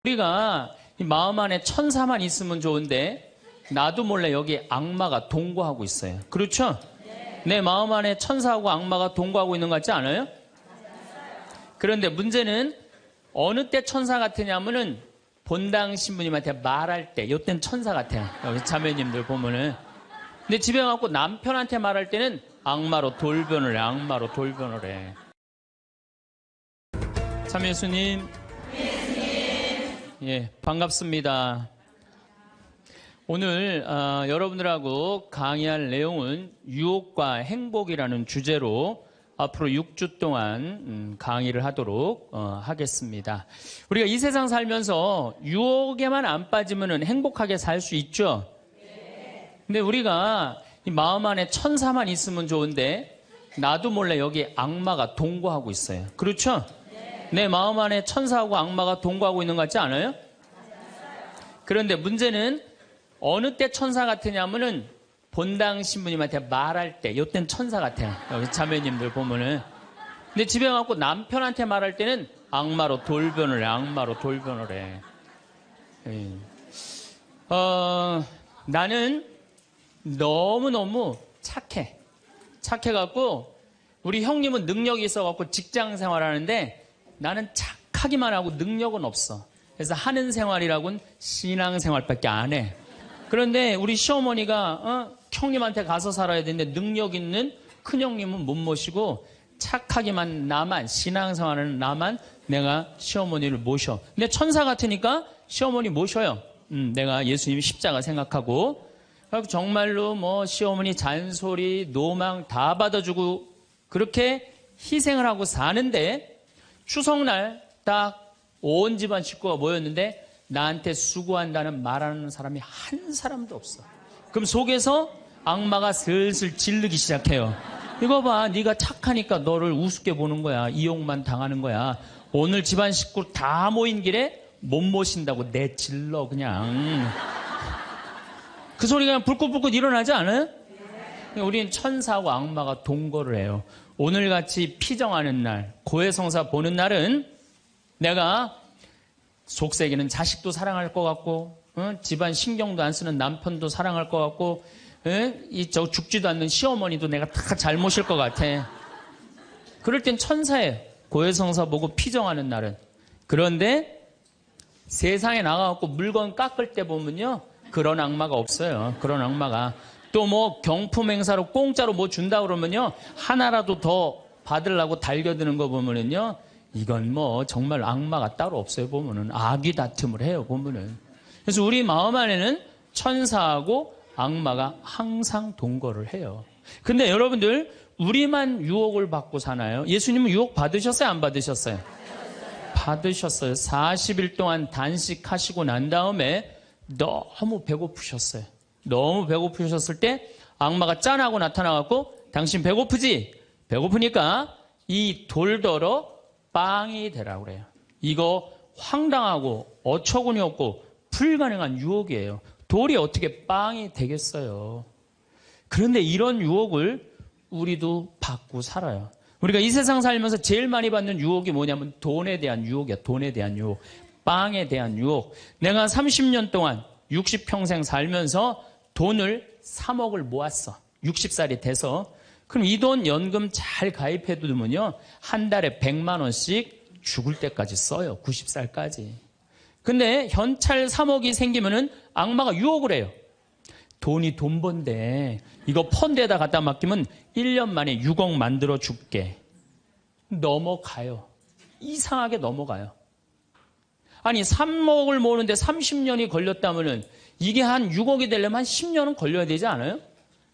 우리가 이 마음 안에 천사만 있으면 좋은데 나도 몰래 여기 악마가 동거하고 있어요. 그렇죠? 내 마음 안에 천사하고 악마가 동거하고 있는 것 같지 않아요? 그런데 문제는 어느 때 천사 같으냐면은 본당 신부님한테 말할 때 이때는 천사 같아요. 여기 자매님들 보면은. 근데 집에 가고 남편한테 말할 때는 악마로 돌변을 해. 악마로 돌변을 해. 참 예수님. 예, 반갑습니다. 오늘 여러분들하고 강의할 내용은 유혹과 행복이라는 주제로 앞으로 6주 동안 강의를 하도록 하겠습니다. 우리가 이 세상 살면서 유혹에만 안 빠지면 행복하게 살 수 있죠? 근데 우리가 이 마음 안에 천사만 있으면 좋은데 나도 몰래 여기 악마가 동거하고 있어요. 그렇죠? 내 마음 안에 천사하고 악마가 동거하고 있는 것 같지 않아요? 그런데 문제는 어느 때 천사 같으냐면은 본당 신부님한테 말할 때 이때는 천사 같아요. 여기 자매님들 보면은. 근데 집에 가고 남편한테 말할 때는 악마로 돌변을 해. 악마로 돌변을 해. 나는 너무너무 착해. 착해갖고 우리 형님은 능력이 있어갖고 직장 생활하는데 나는 착하기만 하고 능력은 없어. 그래서 하는 생활이라고는 신앙생활밖에 안 해. 그런데 우리 시어머니가 형님한테 가서 살아야 되는데 능력 있는 큰형님은 못 모시고 착하기만 나만, 신앙생활하는 나만 내가 시어머니를 모셔. 근데 천사 같으니까 시어머니 모셔요. 내가 예수님 십자가 생각하고. 정말로 뭐 시어머니 잔소리, 노망 다 받아주고 그렇게 희생을 하고 사는데 추석날 딱 온 집안 식구가 모였는데 나한테 수고한다는 말하는 사람이 한 사람도 없어. 그럼 속에서 악마가 슬슬 질르기 시작해요. 이거 봐, 네가 착하니까 너를 우습게 보는 거야. 이용만 당하는 거야. 오늘 집안 식구 다 모인 길에 못 모신다고 내질러 그냥. 그 소리가 그냥 불꽃불꽃 일어나지 않아요? 우리는 천사하고 악마가 동거를 해요. 오늘같이 피정하는 날, 고해성사 보는 날은 내가 속세기는 자식도 사랑할 것 같고 집안 신경도 안 쓰는 남편도 사랑할 것 같고 저 죽지도 않는 시어머니도 내가 다 잘 모실 것 같아. 그럴 땐 천사예요. 고해성사 보고 피정하는 날은. 그런데 세상에 나가갖고 물건 깎을 때 보면요 그런 악마가 없어요. 그런 악마가. 또 뭐 경품 행사로 공짜로 뭐 준다 그러면요 하나라도 더 받으려고 달겨드는 거 보면은요 이건 뭐 정말 악마가 따로 없어요. 보면은 악이 다툼을 해요. 보면은. 그래서 우리 마음 안에는 천사하고 악마가 항상 동거를 해요. 근데 여러분들 우리만 유혹을 받고 사나요? 예수님은 유혹 받으셨어요? 안 받으셨어요? 받으셨어요. 40일 동안 단식하시고 난 다음에 너무 배고프셨어요. 너무 배고프셨을 때 악마가 짠하고 나타나갖고 당신 배고프지? 배고프니까 이 돌더러 빵이 되라고 그래요. 이거 황당하고 어처구니 없고 불가능한 유혹이에요. 돌이 어떻게 빵이 되겠어요. 그런데 이런 유혹을 우리도 받고 살아요. 우리가 이 세상 살면서 제일 많이 받는 유혹이 뭐냐면 돈에 대한 유혹이야. 돈에 대한 유혹. 빵에 대한 유혹. 내가 30년 동안 60평생 살면서 돈을 3억을 모았어. 60살이 돼서. 그럼 이 돈 연금 잘 가입해 두면요 한 달에 100만 원씩 죽을 때까지 써요. 90살까지. 근데 현찰 3억이 생기면은 악마가 유혹을 해요. 돈이 돈 번데 이거 펀드에다 갖다 맡기면 1년 만에 6억 만들어 줄게. 넘어가요. 이상하게 넘어가요. 아니 3억을 모으는데 30년이 걸렸다면은 이게 한 6억이 되려면 한 10년은 걸려야 되지 않아요?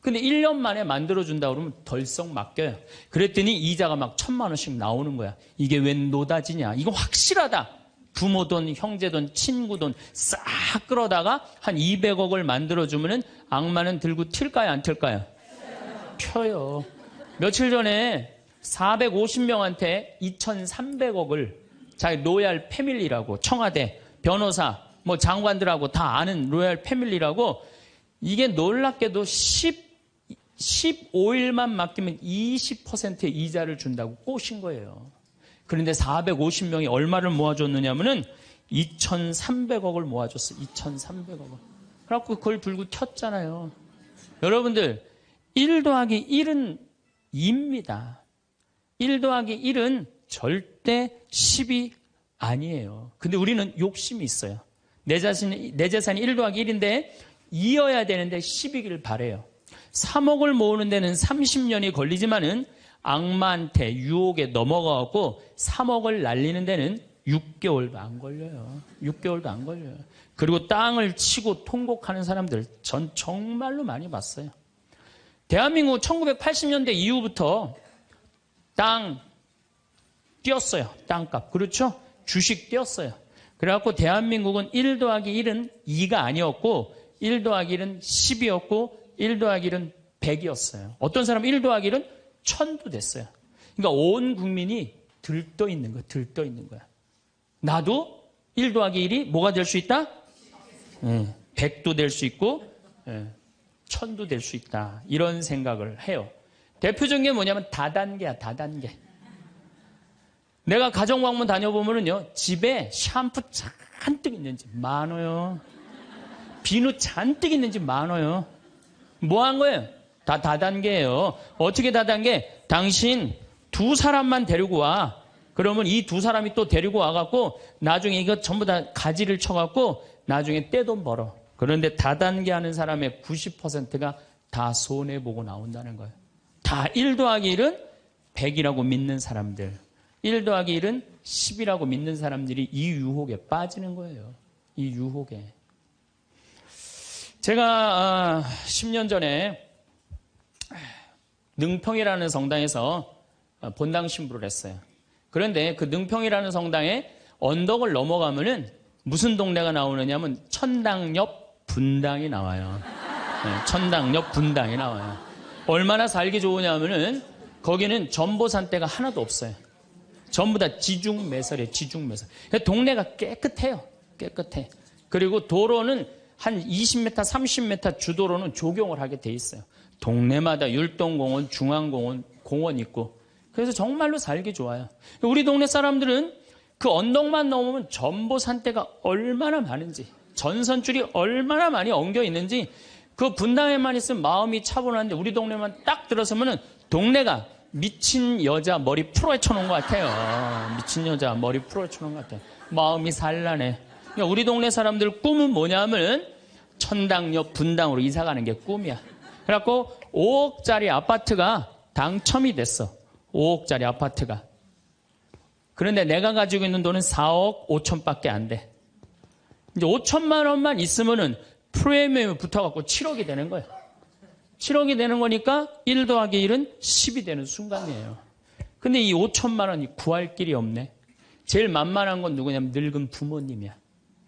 근데 1년 만에 만들어준다 그러면 덜썩 맡겨요. 그랬더니 이자가 막 1,000만 원씩 나오는 거야. 이게 웬 노다지냐. 이거 확실하다. 부모 돈, 형제 돈, 친구 돈 싹 끌어다가 한 200억을 만들어주면은 악마는 들고 튈까요? 안 튈까요? 펴요. 며칠 전에 450명한테 2,300억을 자기 로얄 패밀리라고 청와대, 변호사, 뭐 장관들하고 다 아는 로얄 패밀리라고 이게 놀랍게도 15일만 맡기면 20%의 이자를 준다고 꼬신 거예요. 그런데 450명이 얼마를 모아줬느냐면은 2,300억을 모아줬어. 2,300억을. 그래갖고 그걸 불고 켰잖아요. 여러분들 1 더하기 1은 2입니다. 1 더하기 1은 절대 10이 아니에요. 근데 우리는 욕심이 있어요. 내 재산이 1 더하기 1인데 2여야 되는데 10이길 바래요. 3억을 모으는 데는 30년이 걸리지만은 악마한테 유혹에 넘어가고 3억을 날리는 데는 6개월도 안 걸려요. 6개월도 안 걸려요. 그리고 땅을 치고 통곡하는 사람들 전 정말로 많이 봤어요. 대한민국 1980년대 이후부터 땅 뛰었어요. 땅값. 그렇죠? 주식 뛰었어요. 그래갖고 대한민국은 1 더하기 1은 2가 아니었고 1 더하기 1은 10이었고 1 더하기 1은 100이었어요. 어떤 사람은 1 더하기 1은 1000도 됐어요. 그러니까 온 국민이 들떠 있는 거야. 들떠 있는 거야. 나도 1 더하기 1이 뭐가 될 수 있다? 100도 될 수 있고 1000도 될 수 있다. 이런 생각을 해요. 대표적인 게 뭐냐면 다단계야. 다단계. 내가 가정방문 다녀보면은요, 집에 샴푸 잔뜩 있는지 많아요. 비누 잔뜩 있는지 많아요. 뭐 한 거예요? 다 다단계예요. 어떻게 다단계? 당신 2사람만 데리고 와. 그러면 이 2사람이 또 데리고 와갖고 나중에 이거 전부 다 가지를 쳐갖고 나중에 떼돈 벌어. 그런데 다단계 하는 사람의 90%가 다 손해보고 나온다는 거예요. 다 1 더하기 1은 100이라고 믿는 사람들. 1 더하기 1은 10이라고 믿는 사람들이 이 유혹에 빠지는 거예요. 이 유혹에. 제가 10년 전에 능평이라는 성당에서 본당 신부를 했어요. 그런데 그 능평이라는 성당에 언덕을 넘어가면은 무슨 동네가 나오느냐면 천당 옆 분당이 나와요. 네, 천당 옆 분당이 나와요. 얼마나 살기 좋으냐면은 거기는 전보산대가 하나도 없어요. 전부 다 지중매설이에요. 지중매설. 동네가 깨끗해요. 깨끗해. 그리고 도로는 한 20m, 30m 주도로는 조경을 하게 돼 있어요. 동네마다 율동공원, 중앙공원, 공원 있고. 그래서 정말로 살기 좋아요. 우리 동네 사람들은 그 언덕만 넘으면 전보산대가 얼마나 많은지, 전선줄이 얼마나 많이 엉겨 있는지, 그 분당에만 있으면 마음이 차분한데 우리 동네만 딱 들어서면은 동네가 미친 여자 머리 풀어헤쳐 놓은 것 같아요. 미친 여자 머리 풀어헤쳐 놓은 것 같아요. 마음이 산란해. 그러니까 우리 동네 사람들 꿈은 뭐냐면 천당 옆 분당으로 이사 가는 게 꿈이야. 그래갖고 5억짜리 아파트가 당첨이 됐어. 5억짜리 아파트가. 그런데 내가 가지고 있는 돈은 4억 5천밖에 안 돼. 이제 5천만 원만 있으면은 프리미엄이 붙어갖고 7억이 되는 거예요. 7억이 되는 거니까 1 더하기 1은 10이 되는 순간이에요. 근데 이 5천만 원이 구할 길이 없네. 제일 만만한 건 누구냐면 늙은 부모님이야.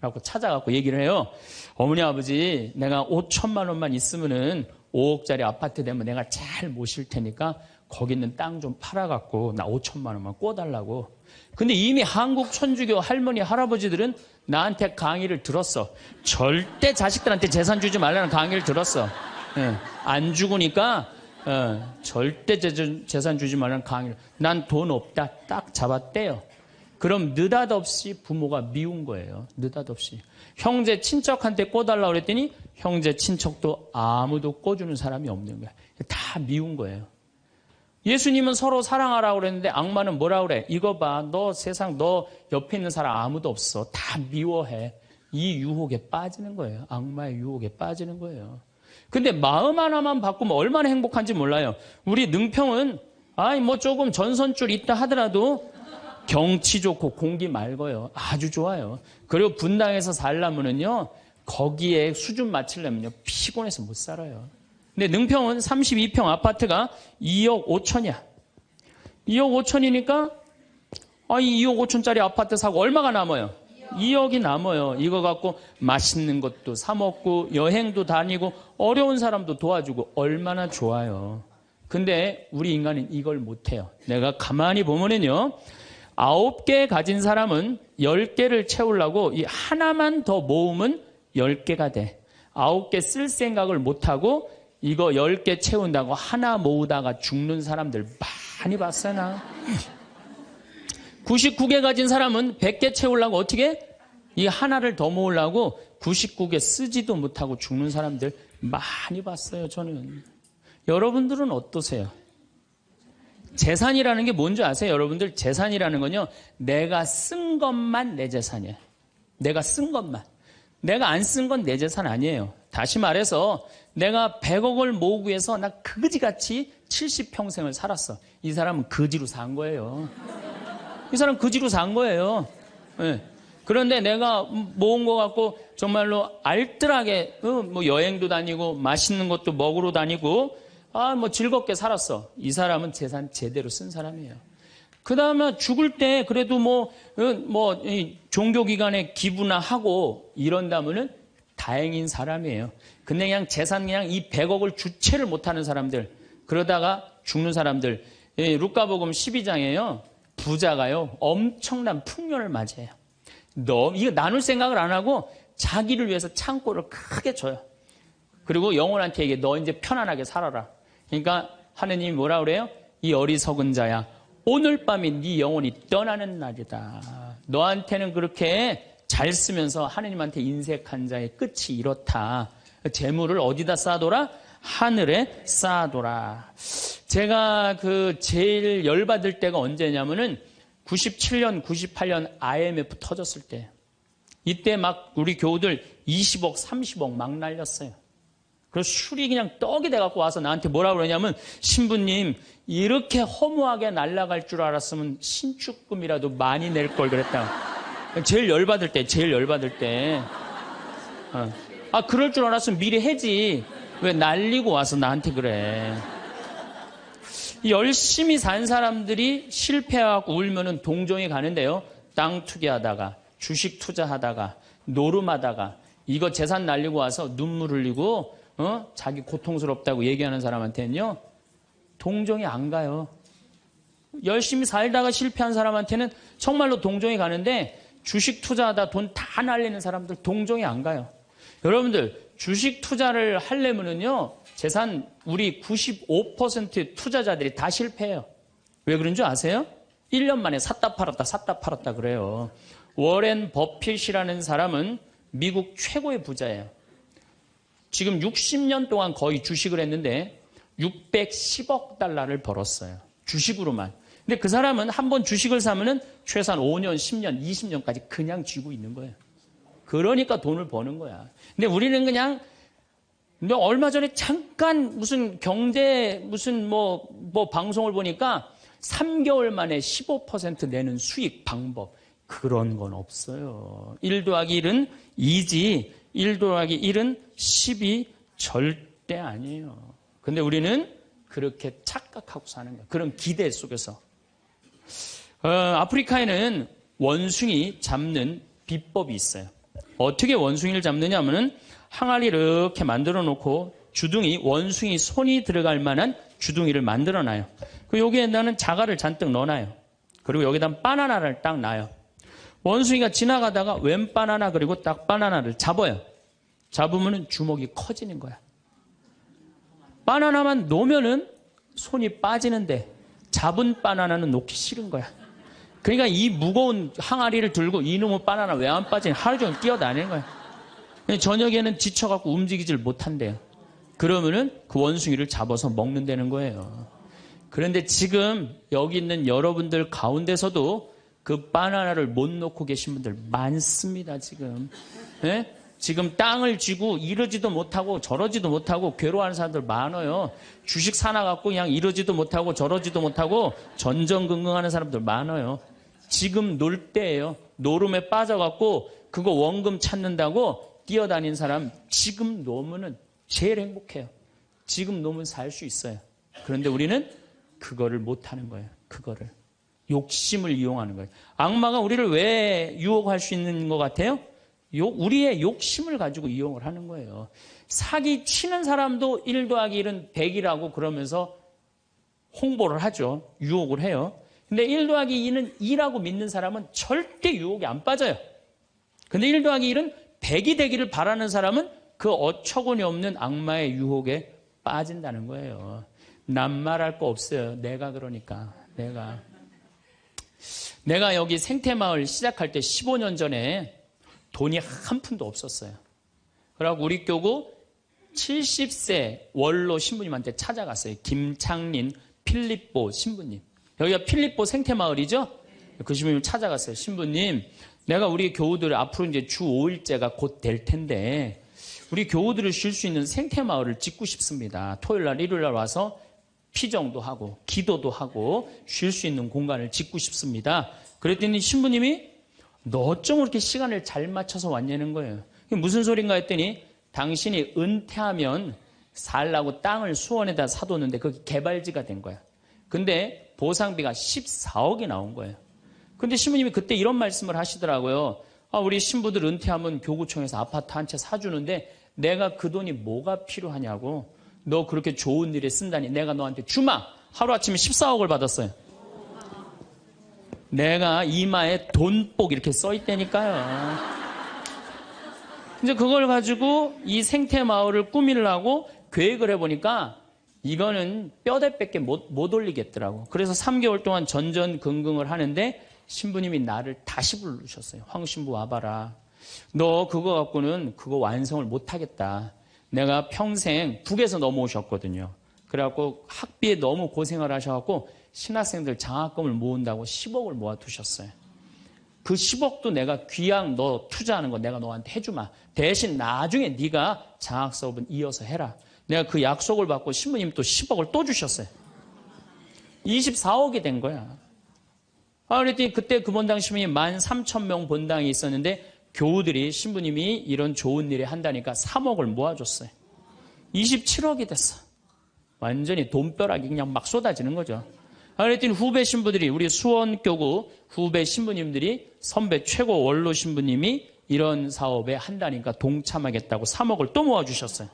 라고 찾아갖고 얘기를 해요. 어머니 아버지 내가 5천만 원만 있으면은 5억짜리 아파트 되면 내가 잘 모실 테니까 거기 있는 땅 좀 팔아갖고 나 5천만 원만 꿔달라고. 근데 이미 한국 천주교 할머니 할아버지들은 나한테 강의를 들었어. 절대 자식들한테 재산 주지 말라는 강의를 들었어. 안 죽으니까 절대 재산 주지 말라는 강의를. 난 돈 없다 딱 잡았대요. 그럼 느닷없이 부모가 미운 거예요. 느닷없이. 형제 친척한테 꿔달라고 그랬더니 형제 친척도 아무도 꿔주는 사람이 없는 거야. 다 미운 거예요. 예수님은 서로 사랑하라고 그랬는데 악마는 뭐라고 그래? 이거 봐. 너 세상 너 옆에 있는 사람 아무도 없어. 다 미워해. 이 유혹에 빠지는 거예요. 악마의 유혹에 빠지는 거예요. 근데 마음 하나만 바꾸면 얼마나 행복한지 몰라요. 우리 능평은 뭐 조금 전선줄 있다 하더라도 경치 좋고 공기 맑아요. 아주 좋아요. 그리고 분당에서 살려면은요, 거기에 수준 맞추려면요, 피곤해서 못 살아요. 근데 능평은 32평 아파트가 2억 5천이야. 2억 5천이니까, 이 2억 5천짜리 아파트 사고 얼마가 남아요? 2억이 남아요. 이거 갖고 맛있는 것도 사먹고, 여행도 다니고, 어려운 사람도 도와주고, 얼마나 좋아요. 근데 우리 인간은 이걸 못해요. 내가 가만히 보면은요, 9개 가진 사람은 10개를 채우려고 이 하나만 더 모으면 10개가 돼. 9개 쓸 생각을 못하고 이거 10개 채운다고 하나 모으다가 죽는 사람들 많이 봤어요, 나. 99개 가진 사람은 100개 채우려고 어떻게 해? 이 하나를 더 모으려고 99개 쓰지도 못하고 죽는 사람들 많이 봤어요, 저는. 여러분들은 어떠세요? 재산이라는 게 뭔지 아세요? 여러분들 재산이라는 건요, 내가 쓴 것만 내 재산이에요. 내가 쓴 것만. 내가 안 쓴 건 내 재산 아니에요. 다시 말해서 내가 100억을 모으기 위해서 나 그지같이 70평생을 살았어. 이 사람은 거지로 산 거예요. 이 사람 거지로 산 거예요. 네. 그런데 내가 모은 거 갖고 정말로 알뜰하게 뭐 여행도 다니고 맛있는 것도 먹으러 다니고 뭐 즐겁게 살았어. 이 사람은 재산 제대로 쓴 사람이에요. 그 다음에 죽을 때 그래도 종교기관에 기부나 하고 이런다면은 다행인 사람이에요. 근데 그냥 재산 그냥 이 100억을 주체를 못하는 사람들, 그러다가 죽는 사람들, 루카복음 12장에요. 부자가요, 엄청난 풍년을 맞이해요. 이거 나눌 생각을 안 하고 자기를 위해서 창고를 크게 줘요. 그리고 영혼한테 얘기해. 너 이제 편안하게 살아라. 그러니까 하느님이 뭐라 그래요? 이 어리석은 자야, 오늘 밤이 네 영혼이 떠나는 날이다. 너한테는 그렇게 잘 쓰면서 하느님한테 인색한 자의 끝이 이렇다. 재물을 어디다 쌓아둬라? 하늘에 쌓아둬라. 제가 제일 열받을 때가 언제냐면은 97년, 98년 IMF 터졌을 때. 이때 막 우리 교우들 20억, 30억 막 날렸어요. 그래서 술이 그냥 떡이 돼갖고 와서 나한테 뭐라 그러냐면, 신부님, 이렇게 허무하게 날아갈 줄 알았으면 신축금이라도 많이 낼 걸 그랬다. 제일 열받을 때. 그럴 줄 알았으면 미리 해지. 왜 날리고 와서 나한테 그래. 열심히 산 사람들이 실패하고 울면은 동정이 가는데요. 땅 투기하다가, 주식 투자하다가, 노름하다가, 이거 재산 날리고 와서 눈물 흘리고, 자기 고통스럽다고 얘기하는 사람한테는요, 동정이 안 가요. 열심히 살다가 실패한 사람한테는 정말로 동정이 가는데, 주식 투자하다 돈 다 날리는 사람들 동정이 안 가요. 여러분들, 주식 투자를 하려면은요, 재산 우리 95% 투자자들이 다 실패해요. 왜 그런 줄 아세요? 1년 만에 샀다 팔았다 그래요. 워렌 버핏이라는 사람은 미국 최고의 부자예요. 지금 60년 동안 거의 주식을 했는데 610억 달러를 벌었어요. 주식으로만. 근데 그 사람은 한번 주식을 사면은 최소한 5년, 10년, 20년까지 그냥 쥐고 있는 거예요. 그러니까 돈을 버는 거야. 근데 우리는 그냥, 근데 얼마 전에 잠깐 무슨 경제 방송을 보니까 3개월 만에 15% 내는 수익 방법, 그런 건 없어요. 1 더하기 1은 2지 1 더하기 1은 10이 절대 아니에요. 근데 우리는 그렇게 착각하고 사는 거예요. 그런 기대 속에서. 아프리카에는 원숭이 잡는 비법이 있어요. 어떻게 원숭이를 잡느냐 하면은 항아리 이렇게 만들어 놓고 주둥이, 원숭이 손이 들어갈 만한 주둥이를 만들어 놔요. 그리고 여기에다는 자갈을 잔뜩 넣어놔요. 그리고 여기다 바나나를 딱 놔요. 원숭이가 지나가다가 웬 바나나, 그리고 딱 바나나를 잡아요. 잡으면은 주먹이 커지는 거야. 바나나만 놓으면은 손이 빠지는데 잡은 바나나는 놓기 싫은 거야. 그러니까 이 무거운 항아리를 들고 이놈의 바나나 왜 안 빠지냐, 하루 종일 뛰어다니는 거야. 저녁에는 지쳐갖고 움직이질 못한대요. 그러면은 그 원숭이를 잡아서 먹는다는 거예요. 그런데 지금 여기 있는 여러분들 가운데서도 그 바나나를 못 놓고 계신 분들 많습니다, 지금. 네? 지금 땅을 쥐고 이러지도 못하고 저러지도 못하고 괴로워하는 사람들 많아요. 주식 사놔갖고 그냥 이러지도 못하고 저러지도 못하고 전전긍긍하는 사람들 많아요. 지금 놀 때예요. 노름에 빠져갖고 그거 원금 찾는다고 뛰어다니는 사람 지금 놓으면은 제일 행복해요. 지금 놓으면 살 수 있어요. 그런데 우리는 그거를 못하는 거예요. 그거를. 욕심을 이용하는 거예요. 악마가 우리를 왜 유혹할 수 있는 것 같아요? 우리의 욕심을 가지고 이용을 하는 거예요. 사기 치는 사람도 1 더하기 1은 100이라고 그러면서 홍보를 하죠. 유혹을 해요. 근데 1 더하기 2는 2라고 믿는 사람은 절대 유혹이 안 빠져요. 근데 1 더하기 1은 100이 되기를 바라는 사람은 그 어처구니 없는 악마의 유혹에 빠진다는 거예요. 난 말할 거 없어요. 내가 그러니까. 내가 여기 생태마을 시작할 때 15년 전에 돈이 한 푼도 없었어요. 그래갖고 우리 교구 70세 원로 신부님한테 찾아갔어요. 김창린 필립보 신부님. 여기가 필립보 생태마을이죠? 그 신부님 찾아갔어요. 신부님, 내가 우리 교우들 앞으로 이제 주 5일째가 곧 될 텐데 우리 교우들을 쉴 수 있는 생태마을을 짓고 싶습니다. 토요일날, 일요일날 와서 피정도 하고 기도도 하고 쉴 수 있는 공간을 짓고 싶습니다. 그랬더니 신부님이 너 어쩜 그렇게 시간을 잘 맞춰서 왔냐는 거예요. 그게 무슨 소린가 했더니 당신이 은퇴하면 살라고 땅을 수원에다 사뒀는데 그게 개발지가 된 거야. 근데 보상비가 14억이 나온 거예요. 근데 신부님이 그때 이런 말씀을 하시더라고요. 우리 신부들 은퇴하면 교구청에서 아파트 한 채 사주는데 내가 그 돈이 뭐가 필요하냐고. 너 그렇게 좋은 일에 쓴다니 내가 너한테 주마. 하루아침에 14억을 받았어요. 내가 이마에 돈복 이렇게 써있다니까요. 이제 그걸 가지고 이 생태마을을 꾸미려고 계획을 해보니까 이거는 뼈대밖에 못 올리겠더라고. 그래서 3개월 동안 전전긍긍을 하는데 신부님이 나를 다시 부르셨어요. 황신부 와봐라. 너 그거 갖고는 그거 완성을 못하겠다. 내가 평생 북에서 넘어오셨거든요. 그래갖고 학비에 너무 고생을 하셔갖고 신학생들 장학금을 모은다고 10억을 모아두셨어요. 그 10억도 내가 귀양 너 투자하는 거 내가 너한테 해주마. 대신 나중에 네가 장학사업은 이어서 해라. 내가 그 약속을 받고 신부님 또 10억을 또 주셨어요. 24억이 된 거야. 그랬더니 그때 그 본당 신부님 13,000명 본당이 있었는데 교우들이 신부님이 이런 좋은 일을 한다니까 3억을 모아줬어요. 27억이 됐어. 완전히 돈벼락이 그냥 막 쏟아지는 거죠. 그랬더니 후배 신부들이 우리 수원교구 후배 신부님들이 선배 최고 원로 신부님이 이런 사업에 한다니까 동참하겠다고 3억을 또 모아주셨어요.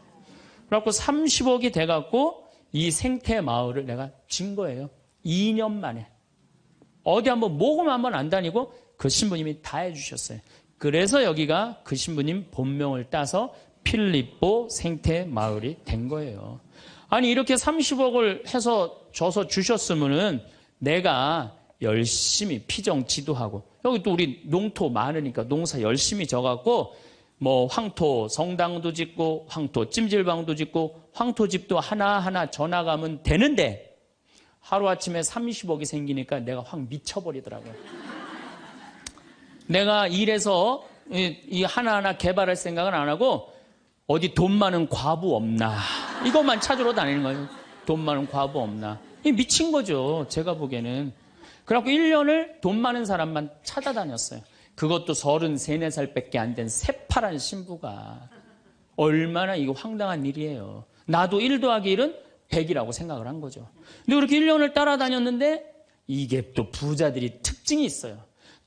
그래갖고 30억이 돼갖고 이 생태마을을 내가 진 거예요. 2년 만에. 어디 한번 모금 한번 안 다니고 그 신부님이 다 해주셨어요. 그래서 여기가 그 신부님 본명을 따서 필립보 생태마을이 된 거예요. 아니 이렇게 30억을 해서 줘서 주셨으면은 내가 열심히 피정 지도하고 여기 또 우리 농토 많으니까 농사 열심히 져갖고 뭐 황토 성당도 짓고 황토 찜질방도 짓고 황토집도 하나하나 져나가면 되는데 하루아침에 30억이 생기니까 내가 확 미쳐버리더라고요. 내가 일해서 이 하나하나 개발할 생각은 안 하고 어디 돈 많은 과부 없나 이것만 찾으러 다니는 거예요. 돈 많은 과부 없나. 미친 거죠. 제가 보기에는. 그래갖고 1년을 돈 많은 사람만 찾아다녔어요. 그것도 33, 4살밖에 안 된 새파란 신부가. 얼마나 이거 황당한 일이에요. 나도 1 더하기 1은 100이라고 생각을 한 거죠. 근데 그렇게 1년을 따라다녔는데 이게 또 부자들이 특징이 있어요.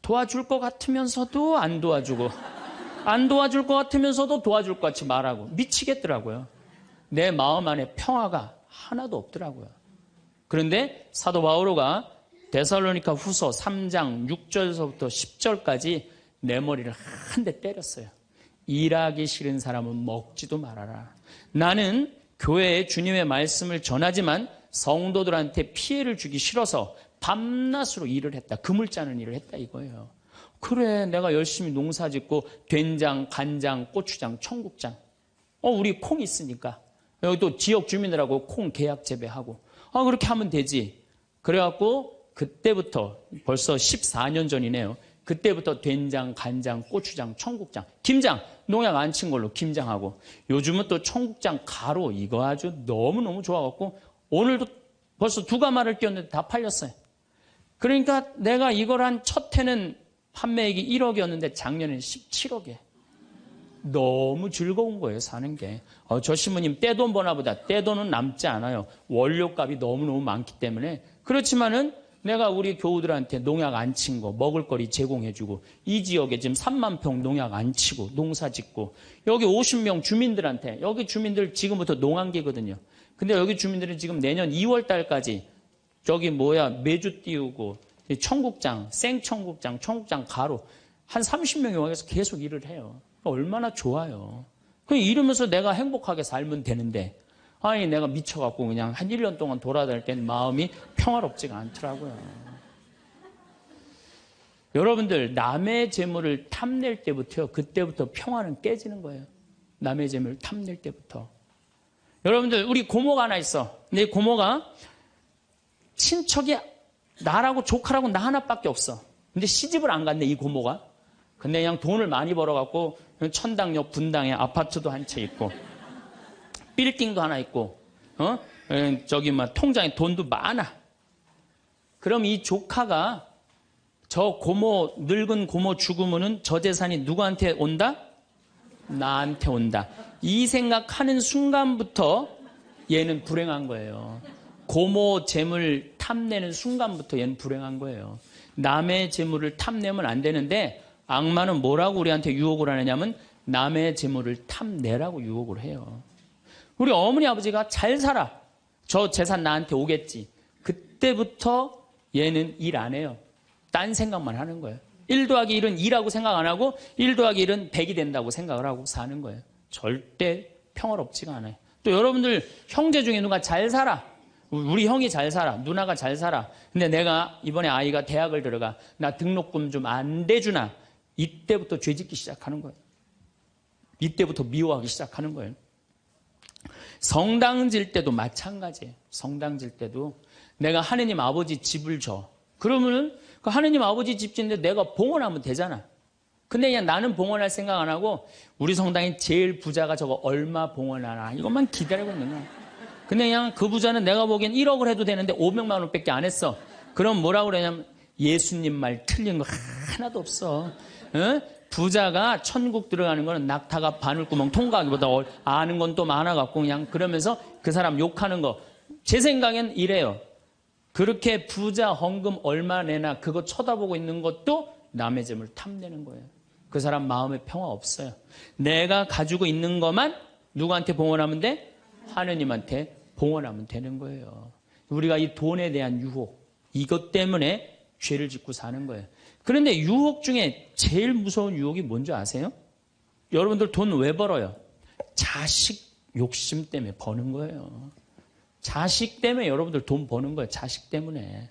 도와줄 것 같으면서도 안 도와주고 안 도와줄 것 같으면서도 도와줄 것 같이 말하고 미치겠더라고요. 내 마음 안에 평화가 하나도 없더라고요. 그런데 사도 바오로가 데살로니가 후서 3장 6절서부터 10절까지 내 머리를 한 대 때렸어요. 일하기 싫은 사람은 먹지도 말아라. 나는 교회에 주님의 말씀을 전하지만 성도들한테 피해를 주기 싫어서 밤낮으로 일을 했다. 금을 짜는 일을 했다 이거예요. 그래 내가 열심히 농사 짓고 된장, 간장, 고추장, 청국장 우리 콩 있으니까 여기 또 지역 주민들하고 콩 계약 재배하고 그렇게 하면 되지. 그래갖고 그때부터 벌써 14년 전이네요. 그때부터 된장, 간장, 고추장, 청국장, 김장 농약 안 친 걸로 김장하고 요즘은 또 청국장 가루 이거 아주 너무너무 좋아갖고 오늘도 벌써 2가마를 띄웠는데 다 팔렸어요. 그러니까 내가 이걸 한 첫 해는 판매액이 1억이었는데 작년에는 17억에 너무 즐거운 거예요 사는 게. 저 신부님 떼돈 버나 보다. 떼돈은 남지 않아요. 원료값이 너무너무 많기 때문에. 그렇지만은 내가 우리 교우들한테 농약 안 친 거 먹을거리 제공해주고 이 지역에 지금 3만 평 농약 안 치고 농사 짓고 여기 50명 주민들한테 여기 주민들 지금부터 농한기거든요. 근데 여기 주민들은 지금 내년 2월 달까지 저기 메주 띄우고 청국장, 생청국장, 청국장 가루 한 30명이 와서 계속 일을 해요. 얼마나 좋아요. 이러면서 내가 행복하게 살면 되는데 아니 내가 미쳐갖고 그냥 한 1년 동안 돌아다닐 때는 마음이 평화롭지가 않더라고요. 여러분들 남의 재물을 탐낼 때부터요. 그때부터 평화는 깨지는 거예요. 남의 재물을 탐낼 때부터. 여러분들 우리 고모가 하나 있어. 근데 이 고모가 친척이 나라고 조카라고 나 하나밖에 없어. 근데 시집을 안 갔네 이 고모가. 근데 그냥 돈을 많이 벌어갖고 천당역 분당에 아파트도 한 채 있고 빌딩도 하나 있고 저기 막 통장에 돈도 많아. 그럼 이 조카가 저 고모 늙은 고모 죽으면은 저 재산이 누구한테 온다? 나한테 온다. 이 생각하는 순간부터 얘는 불행한 거예요. 고모 재물 탐내는 순간부터 얘는 불행한 거예요. 남의 재물을 탐내면 안 되는데 악마는 뭐라고 우리한테 유혹을 하느냐면 남의 재물을 탐내라고 유혹을 해요. 우리 어머니 아버지가 잘 살아. 저 재산 나한테 오겠지. 그때부터 얘는 일 안 해요. 딴 생각만 하는 거예요. 1 더하기 1은 2라고 생각 안 하고 1 더하기 1은 100이 된다고 생각을 하고 사는 거예요. 절대 평화롭지가 않아요. 또 여러분들 형제 중에 누가 잘 살아. 우리 형이 잘 살아. 누나가 잘 살아. 근데 내가 이번에 아이가 대학을 들어가. 나 등록금 좀 안 대주나. 이때부터 죄짓기 시작하는 거예요. 이때부터 미워하기 시작하는 거예요. 성당 질 때도 마찬가지예요. 성당 질 때도 내가 하느님 아버지 집을 줘. 그러면은 그 하느님 아버지 집 짓는데 내가 봉헌하면 되잖아. 근데 그냥 나는 봉헌할 생각 안 하고 우리 성당에 제일 부자가 저거 얼마 봉헌하나 이것만 기다리고 있는 거야. 근데 그냥 그 부자는 내가 보기엔 1억을 해도 되는데 500만 원밖에 안 했어. 그럼 뭐라고 그러냐면 예수님 말 틀린 거 하나도 없어. 부자가 천국 들어가는 거는 낙타가 바늘구멍 통과하기보다 아는 건 또 많아갖고 그냥 그러면서 그 사람 욕하는 거. 제 생각엔 이래요. 그렇게 부자 헌금 얼마 내나 그거 쳐다보고 있는 것도 남의 재물 탐내는 거예요. 그 사람 마음에 평화 없어요. 내가 가지고 있는 것만 누구한테 봉헌하면 돼? 하느님한테 봉헌하면 되는 거예요. 우리가 이 돈에 대한 유혹, 이것 때문에 죄를 짓고 사는 거예요. 그런데 유혹 중에 제일 무서운 유혹이 뭔지 아세요? 여러분들 돈 왜 벌어요? 자식 욕심 때문에 버는 거예요. 자식 때문에 여러분들 돈 버는 거예요. 자식 때문에.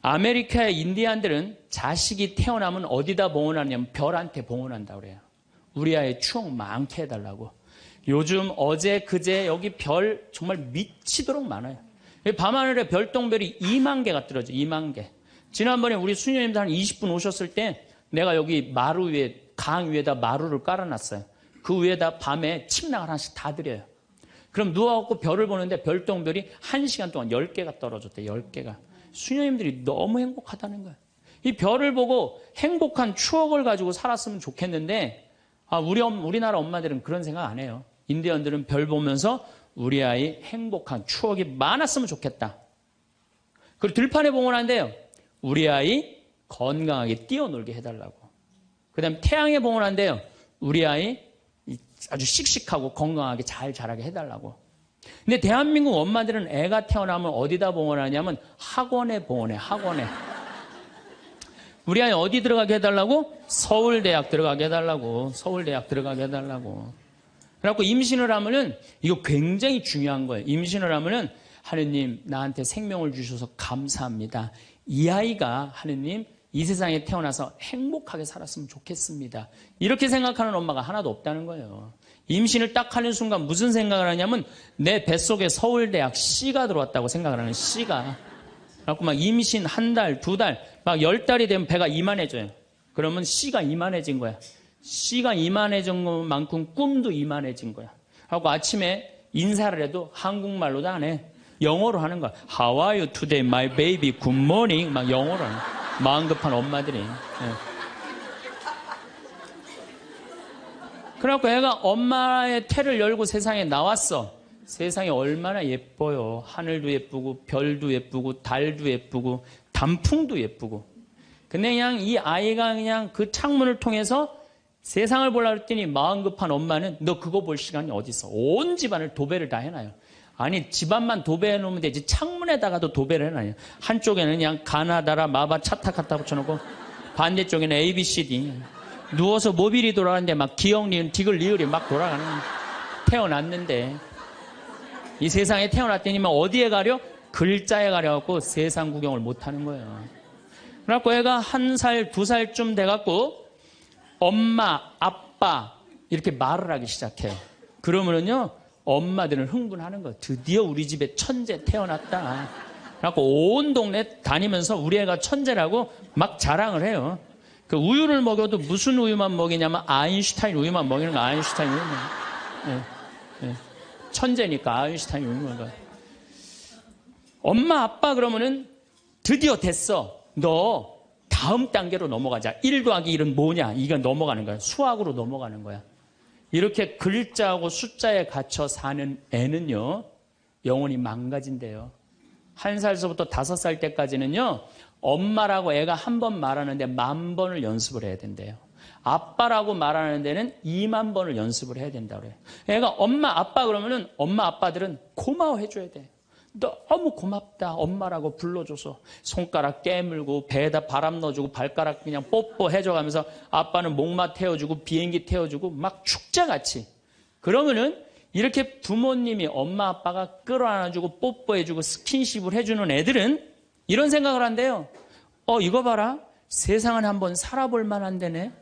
아메리카의 인디안들은 자식이 태어나면 어디다 봉헌하냐면 별한테 봉헌한다고 그래요. 우리 아이 추억 많게 해달라고. 요즘 어제 그제 여기 별 정말 미치도록 많아요. 밤하늘에 별똥별이 2만 개가 떨어져요. 2만 개. 지난번에 우리 수녀님들 한 20분 오셨을 때 내가 여기 마루 위에 강 위에다 마루를 깔아놨어요. 그 위에다 밤에 침낭을 하나씩 다 드려요. 그럼 누워갖고 별을 보는데 별똥별이 1시간 동안 10개가 떨어졌대. 10개가. 수녀님들이 너무 행복하다는 거예요. 이 별을 보고 행복한 추억을 가지고 살았으면 좋겠는데 우리나라 엄마들은 그런 생각 안 해요. 인디언들은 별 보면서 우리 아이 행복한 추억이 많았으면 좋겠다. 그리고 들판에 봉헌한대요. 우리 아이 건강하게 뛰어놀게 해달라고. 그 다음에 태양에 봉헌한대요. 우리 아이 아주 씩씩하고 건강하게 잘 자라게 해달라고. 근데 대한민국 엄마들은 애가 태어나면 어디다 봉헌하냐면 학원에 봉헌해. 학원에. 우리 아이 어디 들어가게 해달라고? 서울대학 들어가게 해달라고. 서울대학 들어가게 해달라고. 그래갖고 임신을 하면은 이거 굉장히 중요한 거예요. 임신을 하면은 하느님 나한테 생명을 주셔서 감사합니다. 이 아이가 하느님 이 세상에 태어나서 행복하게 살았으면 좋겠습니다. 이렇게 생각하는 엄마가 하나도 없다는 거예요. 임신을 딱 하는 순간 무슨 생각을 하냐면 내 뱃속에 서울대학 C가 들어왔다고 생각을 하는 C가. 그래갖고 막 임신 한 달, 두 달, 막 10달이 되면 배가 이만해져요. 그러면 C가 이만해진 거야. C가 이만해진 것만큼 꿈도 이만해진 거야. 하고 아침에 인사를 해도 한국말로도 안 해. 영어로 하는 거야. How are you today, my baby? Good morning. 막 영어로 하는 거야. 마음 급한 엄마들이. 네. 그래갖고 애가 엄마의 태를 열고 세상에 나왔어. 세상이 얼마나 예뻐요. 하늘도 예쁘고 별도 예쁘고 달도 예쁘고 단풍도 예쁘고. 근데 그냥 이 아이가 그냥 그 창문을 통해서 세상을 보려고 했더니 마음 급한 엄마는 너 그거 볼 시간이 어디 있어. 온 집안을 도배를 다 해놔요. 아니 집안만 도배해 놓으면 되지 창문에다가도 도배를 해놔요. 한쪽에는 그냥 가나다라 마바 차타 갖다 붙여놓고 반대쪽에는 ABCD. 누워서 모빌이 돌아가는데 막 기억 리은 디귿 리을이 막 돌아가는. 태어났는데 이 세상에 태어났더니만 어디에 가려? 글자에 가려갖고 세상 구경을 못하는 거예요. 그래갖고 애가 1살, 2살쯤 돼갖고 엄마, 아빠 이렇게 말을 하기 시작해요. 그러면은요 엄마들은 흥분하는 거예요. 드디어 우리 집에 천재 태어났다. 그래갖고 온 동네 다니면서 우리 애가 천재라고 막 자랑을 해요. 그 우유를 먹여도 무슨 우유만 먹이냐면 아인슈타인 우유만 먹이는 거. 아인슈타인 우유만. 예, 예. 천재니까 아인슈타인 우유만 먹어요. 엄마 아빠 그러면은 드디어 됐어. 너 다음 단계로 넘어가자. 1 더하기 1은 뭐냐? 이거 넘어가는 거야. 수학으로 넘어가는 거야. 이렇게 글자하고 숫자에 갇혀 사는 애는요 영혼이 망가진대요. 1살서부터 5살 때까지는요 엄마라고 애가 한 번 말하는데 10,000번을 연습을 해야 된대요. 아빠라고 말하는 데는 20,000번을 연습을 해야 된다고 그래요. 애가 엄마 아빠 그러면은 엄마 아빠들은 고마워해 줘야 돼. 너무 고맙다 엄마라고 불러줘서 손가락 깨물고 배에다 바람 넣어주고 발가락 그냥 뽀뽀해줘가면서 아빠는 목마 태워주고 비행기 태워주고 막 축제같이. 그러면은 이렇게 부모님이 엄마 아빠가 끌어안아주고 뽀뽀해주고 스킨십을 해주는 애들은 이런 생각을 한대요. 이거 봐라. 세상은 한번 살아볼 만한 데네.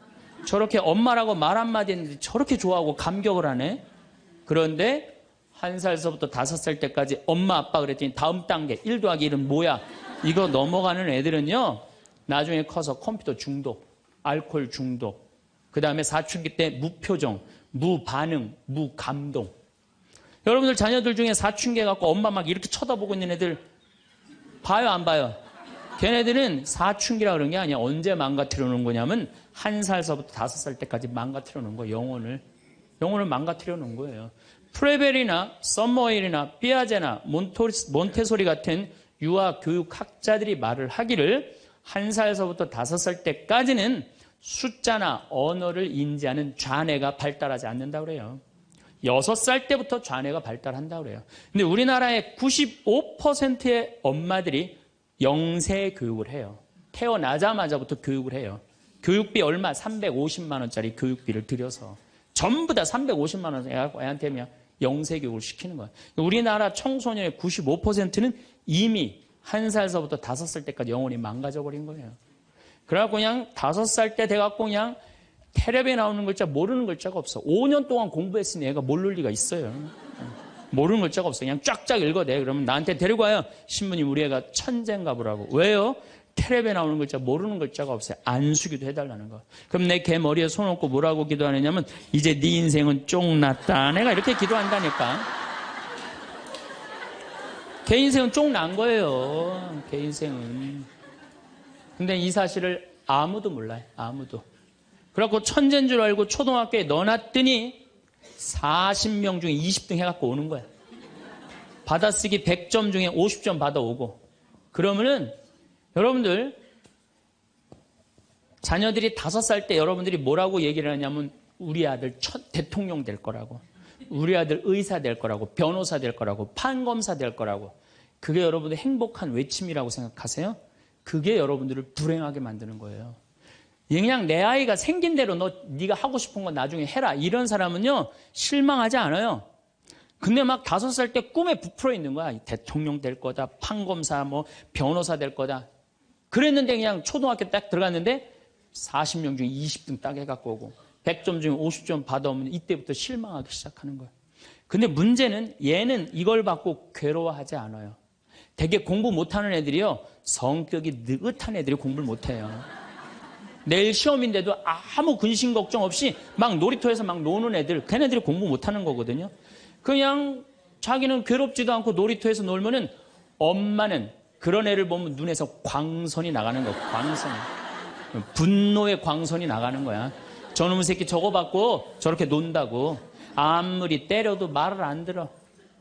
저렇게 엄마라고 말 한마디 했는데 저렇게 좋아하고 감격을 하네. 그런데 1살서부터 5살 때까지 엄마 아빠 그랬더니 다음 단계 1 더하기 1은 뭐야? 이거 넘어가는 애들은요 나중에 커서 컴퓨터 중독, 알코올 중독, 그 다음에 사춘기 때 무표정, 무반응, 무감동. 여러분들 자녀들 중에 사춘기 갖고 엄마 막 이렇게 쳐다보고 있는 애들 봐요 안 봐요? 걔네들은 사춘기라 그런 게 아니야. 언제 망가뜨려 놓은 거냐면 1살서부터 5살 때까지 망가뜨려 놓은 거예요. 영혼을 망가뜨려 놓은 거예요. 프레벨이나 썸머힐이나 삐아제나 몬테소리 같은 유아 교육학자들이 말을 하기를 1살서부터 5살 때까지는 숫자나 언어를 인지하는 좌뇌가 발달하지 않는다고 그래요. 6살 때부터 좌뇌가 발달한다고 그래요. 근데 우리나라의 95%의 엄마들이 영세 교육을 해요. 태어나자마자부터 교육을 해요. 교육비 얼마? 350만 원짜리 교육비를 들여서 전부 다 350만 원 애한테 그냥 영세 교육을 시키는 거예요. 우리나라 청소년의 95%는 이미 1살서부터 5살 때까지 영혼이 망가져 버린 거예요. 그래갖고 그냥 5살 때 돼갖고 그냥 텔레비에 나오는 글자 모르는 글자가 없어. 5년 동안 공부했으니 애가 모를 리가 있어요. 모르는 글자가 없어. 그냥 쫙쫙 읽어대. 그러면 나한테 데리고 와요. 신부님 우리 애가 천재인가 보라고. 왜요? 텔레비에 나오는 글자 모르는 글자가 없어요. 안수기도 해달라는 거. 그럼 내 개 머리에 손 얹고 뭐라고 기도하느냐면 이제 네 인생은 쫑났다. 내가 이렇게 기도한다니까. 개 인생은 쫑난 거예요. 개 인생은. 근데 이 사실을 아무도 몰라요. 아무도. 그래갖고 천재인 줄 알고 초등학교에 넣어놨더니 40명 중에 20등 해갖고 오는 거야. 받아쓰기 100점 중에 50점 받아오고. 그러면은 여러분들 자녀들이 5살 때 여러분들이 뭐라고 얘기를 하냐면 우리 아들 대통령 될 거라고, 우리 아들 의사 될 거라고, 변호사 될 거라고, 판검사 될 거라고. 그게 여러분들 행복한 외침이라고 생각하세요? 그게 여러분들을 불행하게 만드는 거예요. 그냥 내 아이가 생긴 대로 네가 하고 싶은 건 나중에 해라. 이런 사람은요 실망하지 않아요. 근데 막 5살 때 꿈에 부풀어 있는 거야. 대통령 될 거다, 판검사, 변호사 될 거다. 그랬는데 그냥 초등학교 딱 들어갔는데 40명 중에 20등 딱 해갖고 오고 100점 중에 50점 받아오면 이때부터 실망하기 시작하는 거야. 근데 문제는 얘는 이걸 받고 괴로워하지 않아요. 되게 공부 못하는 애들이요 성격이 느긋한 애들이 공부를 못해요. 내일 시험인데도 아무 근심 걱정 없이 막 놀이터에서 막 노는 애들, 걔네들이 공부 못하는 거거든요. 그냥 자기는 괴롭지도 않고 놀이터에서 놀면은 엄마는 그런 애를 보면 눈에서 광선이 나가는 거야. 광선. 분노의 광선이 나가는 거야. 저놈의 새끼 저거 받고 저렇게 논다고. 아무리 때려도 말을 안 들어.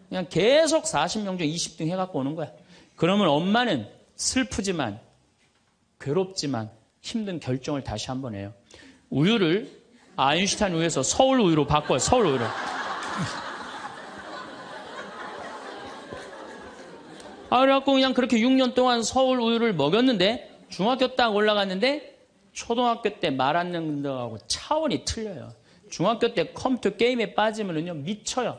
그냥 계속 40명 중 20등 해갖고 오는 거야. 그러면 엄마는 슬프지만 괴롭지만 힘든 결정을 다시 한번 해요. 우유를 아인슈타인 우유에서 서울 우유로 바꿔요. 서울 우유로. 그래갖고 그냥 그렇게 6년 동안 서울 우유를 먹였는데 중학교 딱 올라갔는데 초등학교 때 말 안 듣는 거하고 차원이 틀려요. 중학교 때 컴퓨터 게임에 빠지면은요 미쳐요.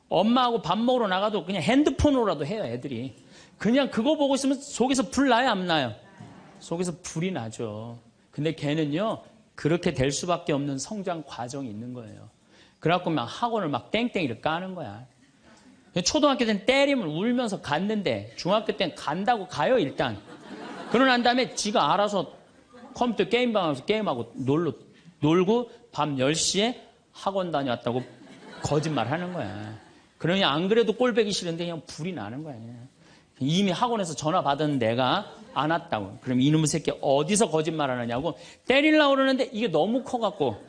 엄마하고 밥 먹으러 나가도 그냥 핸드폰으로라도 해요 애들이. 그냥 그거 보고 있으면 속에서 불 나요, 안 나요? 속에서 불이 나죠. 근데 걔는요, 그렇게 될 수밖에 없는 성장 과정이 있는 거예요. 그래갖고 막 학원을 막 땡땡이를 까는 거야. 초등학교 때는 때리면 울면서 갔는데 중학교 때는 간다고 가요, 일단. 그러고 난 다음에 지가 알아서 컴퓨터 게임방 가서 게임하고 놀고 밤 10시에 학원 다녀왔다고 거짓말 하는 거야. 그러니 안 그래도 꼴배기 싫은데 그냥 불이 나는 거야. 이미 학원에서 전화 받은 내가 안 왔다고. 그럼 이놈의 새끼 어디서 거짓말 하느냐고 때리려고 그러는데 이게 너무 커갖고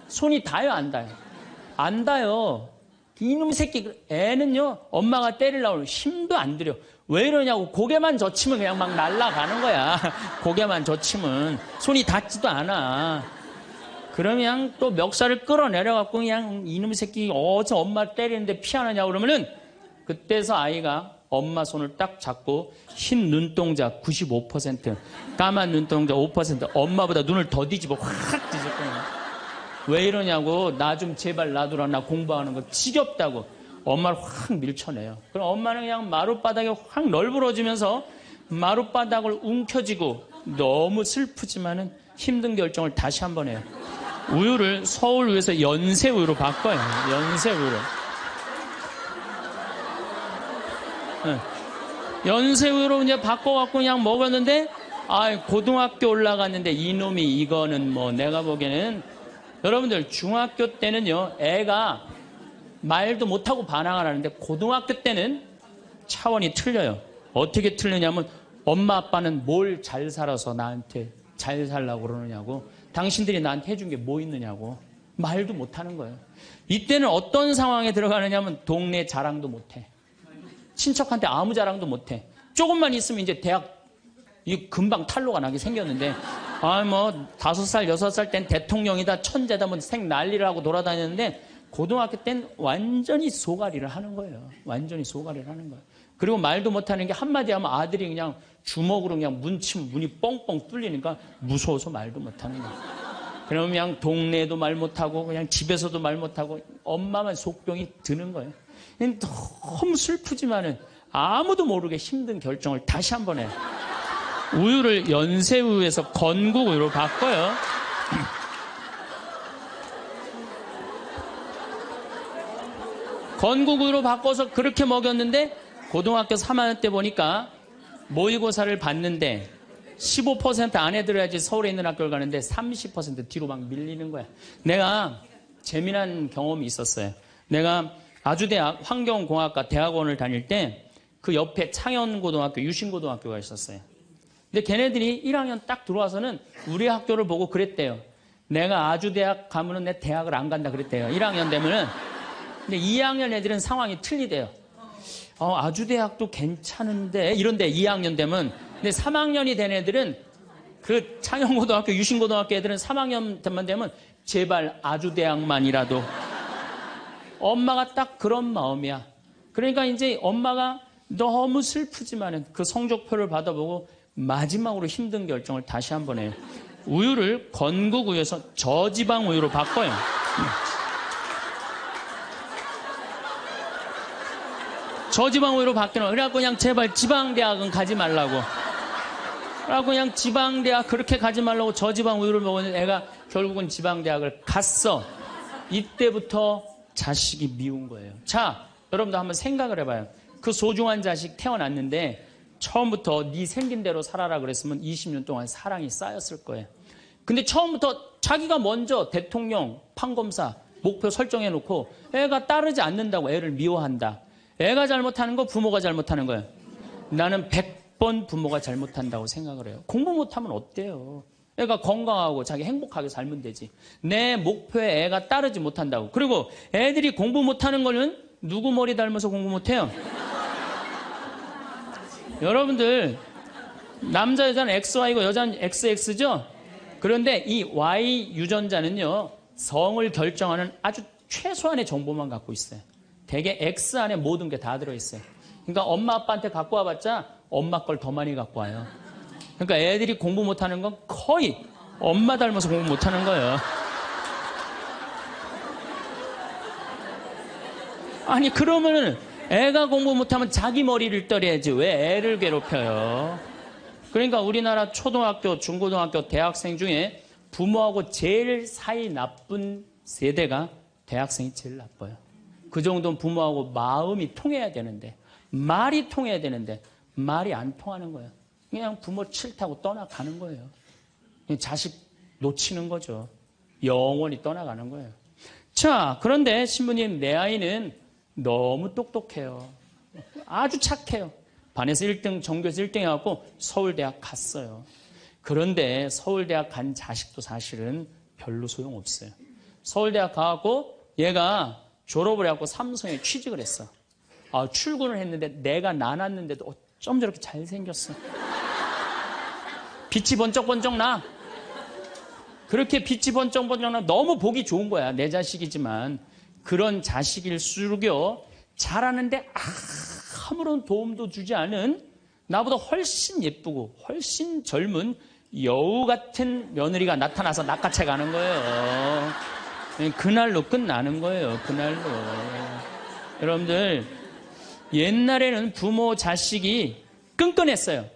손이 닿아요, 안 닿아요? 안 닿아요. 이놈의 새끼 애는요, 엄마가 때리려고 그러면 힘도 안 들여. 왜 이러냐고. 고개만 젖히면 그냥 막 날아가는 거야. 고개만 젖히면 손이 닿지도 않아. 그러면 또 멱살을 끌어내려갖고 그냥 이놈의 새끼 어디서 엄마 때리는데 피하느냐고 그러면은 그때서 아이가 엄마 손을 딱 잡고 흰 눈동자 95%, 까만 눈동자 5%, 엄마보다 눈을 더 뒤집어 확 뒤질 거야. 왜 이러냐고. 나 좀 제발 놔두라. 나 공부하는 거 지겹다고. 엄마를 확 밀쳐내요. 그럼 엄마는 그냥 마룻바닥에 확 널브러지면서 마룻바닥을 움켜쥐고 너무 슬프지만은 힘든 결정을 다시 한번 해요. 우유를 서울우유에서 연세우유로 바꿔요. 연세우유로. 네. 연세우유로 이제 바꿔갖고 그냥 먹었는데, 고등학교 올라갔는데 이놈이 이거는 뭐 내가 보기에는, 여러분들 중학교 때는요, 애가 말도 못하고 반항을 하는데 고등학교 때는 차원이 틀려요. 어떻게 틀리냐면 엄마 아빠는 뭘 잘 살아서 나한테 잘 살라고 그러느냐고. 당신들이 나한테 해준 게 뭐 있느냐고. 말도 못하는 거예요. 이때는 어떤 상황에 들어가느냐면 동네 자랑도 못해. 친척한테 아무 자랑도 못해. 조금만 있으면 이제 대학 금방 탈로가 나게 생겼는데, 5살, 6살 땐 대통령이다, 천재다, 뭐 생 난리를 하고 돌아다녔는데, 고등학교 땐 완전히 소가리를 하는 거예요. 완전히 소가리를 하는 거예요. 그리고 말도 못하는 게 한마디 하면 아들이 그냥 주먹으로 그냥 문치면 문이 뻥뻥 뚫리니까 무서워서 말도 못하는 거예요. 그러면 그냥 동네에도 말 못하고 그냥 집에서도 말 못하고 엄마만 속병이 드는 거예요. 너무 슬프지만은 아무도 모르게 힘든 결정을 다시 한번 해요. 우유를 연세우유에서 건국우유로 바꿔요. 건국우유로 바꿔서 그렇게 먹였는데 고등학교 3학년 때 보니까 모의고사를 봤는데 15% 안에 들어야지 서울에 있는 학교를 가는데 30% 뒤로 막 밀리는 거야. 내가 재미난 경험이 있었어요. 내가 아주대학 환경공학과 대학원을 다닐 때 그 옆에 창현고등학교, 유신고등학교가 있었어요. 근데 걔네들이 1학년 딱 들어와서는 우리 학교를 보고 그랬대요. 내가 아주대학 가면은 내 대학을 안 간다 그랬대요. 1학년 되면은. 근데 2학년 애들은 상황이 틀리대요. 아주대학도 괜찮은데 이런데 2학년 되면. 근데 3학년이 된 애들은 그 창현고등학교, 유신고등학교 애들은 3학년만 되면 제발 아주대학만이라도. 엄마가 딱 그런 마음이야. 그러니까 이제 엄마가 너무 슬프지만은 그 성적표를 받아보고 마지막으로 힘든 결정을 다시 한번 해요. 우유를 건국우유에서 저지방 우유로 바꿔요. 저지방 우유로 바뀌는 거예요. 그래갖고 그냥 제발 지방대학은 가지 말라고. 그래갖고 그냥 지방대학 그렇게 가지 말라고 저지방 우유를 먹었는데 애가 결국은 지방대학을 갔어. 이때부터 자식이 미운 거예요. 자, 여러분도 한번 생각을 해봐요. 그 소중한 자식 태어났는데 처음부터 네 생긴 대로 살아라 그랬으면 20년 동안 사랑이 쌓였을 거예요. 근데 처음부터 자기가 먼저 대통령, 판검사 목표 설정해놓고 애가 따르지 않는다고 애를 미워한다. 애가 잘못하는 거 부모가 잘못하는 거예요. 나는 100번 부모가 잘못한다고 생각을 해요. 공부 못하면 어때요? 애가 건강하고 자기 행복하게 살면 되지. 내 목표에 애가 따르지 못한다고. 그리고 애들이 공부 못하는 거는 누구 머리 닮아서 공부 못해요? 여러분들 남자 여자는 XY고 여자는 XX죠? 그런데 이 Y 유전자는요 성을 결정하는 아주 최소한의 정보만 갖고 있어요. 대개 X 안에 모든 게 다 들어있어요. 그러니까 엄마 아빠한테 갖고 와봤자 엄마 걸 더 많이 갖고 와요. 그러니까 애들이 공부 못하는 건 거의 엄마 닮아서 공부 못하는 거예요. 아니 그러면은 애가 공부 못하면 자기 머리를 떨어야지 왜 애를 괴롭혀요? 그러니까 우리나라 초등학교, 중고등학교, 대학생 중에 부모하고 제일 사이 나쁜 세대가 대학생이 제일 나빠요. 그 정도는 부모하고 마음이 통해야 되는데, 말이 통해야 되는데 말이 안 통하는 거예요. 그냥 부모 싫다고 떠나가는 거예요. 자식 놓치는 거죠. 영원히 떠나가는 거예요. 자, 그런데 신부님, 내 아이는 너무 똑똑해요. 아주 착해요. 반에서 1등, 전교에서 1등 해갖고 서울대학 갔어요. 그런데 서울대학 간 자식도 사실은 별로 소용없어요. 서울대학 가갖고 얘가 졸업을 해갖고 삼성에 취직을 했어. 출근을 했는데 내가 나눴는데도 어쩜 저렇게 잘생겼어. 빛이 번쩍번쩍 나. 그렇게 빛이 번쩍번쩍 나. 너무 보기 좋은 거야. 내 자식이지만. 그런 자식일수록요, 잘하는데 아무런 도움도 주지 않은 나보다 훨씬 예쁘고 훨씬 젊은 여우 같은 며느리가 나타나서 낚아채 가는 거예요. 그날로 끝나는 거예요. 그날로. 여러분들, 옛날에는 부모 자식이 끈끈했어요.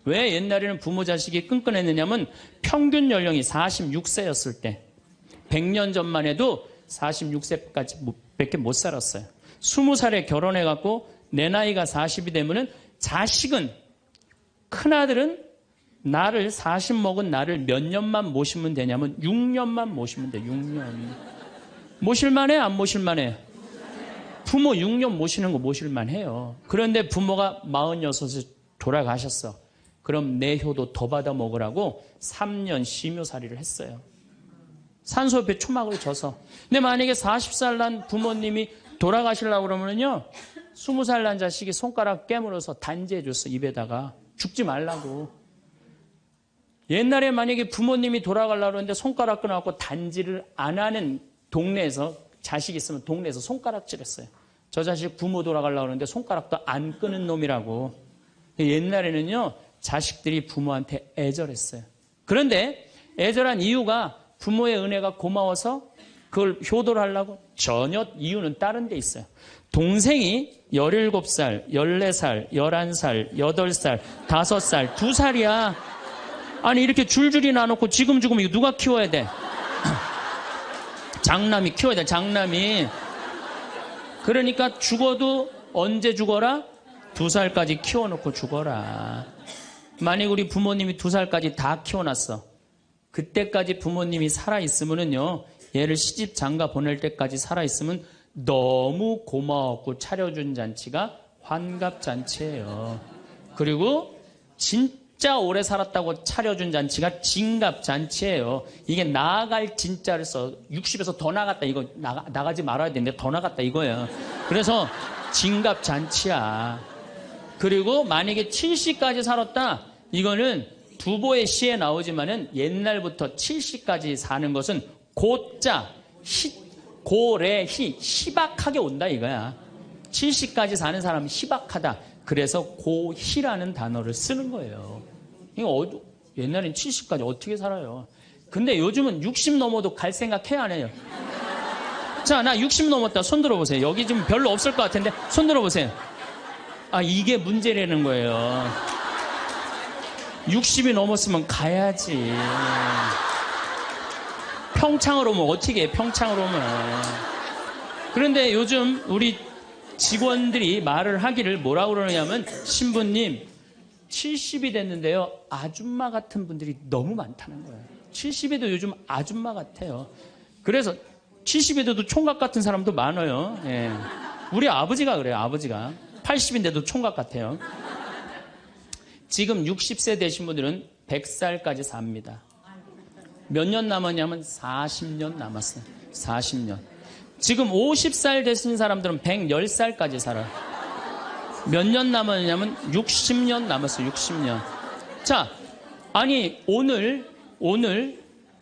왜 옛날에는 부모 자식이 끈끈했느냐면 평균 연령이 46세였을 때 100년 전만 해도 46세까지 밖에 못 살았어요. 20살에 결혼해갖고 내 나이가 40이 되면은 자식은, 큰아들은 나를 40 먹은 나를 몇 년만 모시면 되냐면 6년만 모시면 돼. 6년. 모실만해? 안 모실만해? 부모 6년 모시는 거 모실만해요. 그런데 부모가 46에 돌아가셨어. 그럼 내 효도 더 받아 먹으라고 3년 심효살이를 했어요. 산소호흡에 초막을 져서. 근데 만약에 40살 난 부모님이 돌아가시려고 그러면요, 20살 난 자식이 손가락 깨물어서 단지해 줬어. 입에다가. 죽지 말라고. 옛날에 만약에 부모님이 돌아가려고 그러는데 손가락 끊어갖고 단지를 안 하는 동네에서, 자식이 있으면 동네에서 손가락질했어요. 저 자식 부모 돌아가려고 그러는데 손가락도 안 끊은 놈이라고. 옛날에는요, 자식들이 부모한테 애절했어요. 그런데 애절한 이유가 부모의 은혜가 고마워서 그걸 효도를 하려고? 전혀 이유는 다른 데 있어요. 동생이 17살, 14살, 11살, 8살, 5살, 2살이야. 아니 이렇게 줄줄이 나눠놓고 지금 이거 누가 키워야 돼? 장남이 키워야 돼. 장남이. 그러니까 죽어도 언제 죽어라? 2살까지 키워놓고 죽어라. 만약 우리 부모님이 2살까지 다 키워놨어. 그때까지 부모님이 살아있으면은요, 얘를 시집 장가 보낼 때까지 살아있으면 너무 고마웠고 차려준 잔치가 환갑잔치예요. 그리고 진짜 오래 살았다고 차려준 잔치가 진갑잔치예요. 이게 나아갈 진짜를 써. 60에서 더 나갔다. 이거 나가지 말아야 되는데 더 나갔다 이거예요. 그래서 진갑잔치야. 그리고 만약에 70까지 살았다. 이거는 두보의 시에 나오지만은 옛날부터 70까지 사는 것은 고자, 고래, 희박하게 온다 이거야. 70까지 사는 사람은 희박하다. 그래서 고희라는 단어를 쓰는 거예요. 이거 옛날엔 70까지 어떻게 살아요? 근데 요즘은 60 넘어도 갈 생각 해야 안 해요? 자, 나 60 넘었다. 손 들어보세요. 여기 지금 별로 없을 것 같은데 손 들어보세요. 이게 문제라는 거예요. 60이 넘었으면 가야지. 평창으로 오면 어떻게 해? 평창으로 오면. 그런데 요즘 우리 직원들이 말을 하기를 뭐라고 그러냐면, 신부님 70이 됐는데요, 아줌마 같은 분들이 너무 많다는 거예요. 70에도 요즘 아줌마 같아요. 그래서 70에도 총각 같은 사람도 많아요. 예. 우리 아버지가 그래요. 아버지가 80인데도 총각 같아요. 지금 60세 되신 분들은 100살까지 삽니다. 몇 년 남았냐면 40년 남았어요. 40년. 지금 50살 되신 사람들은 110살까지 살아요. 몇 년 남았냐면 60년 남았어요. 60년. 자, 아니 오늘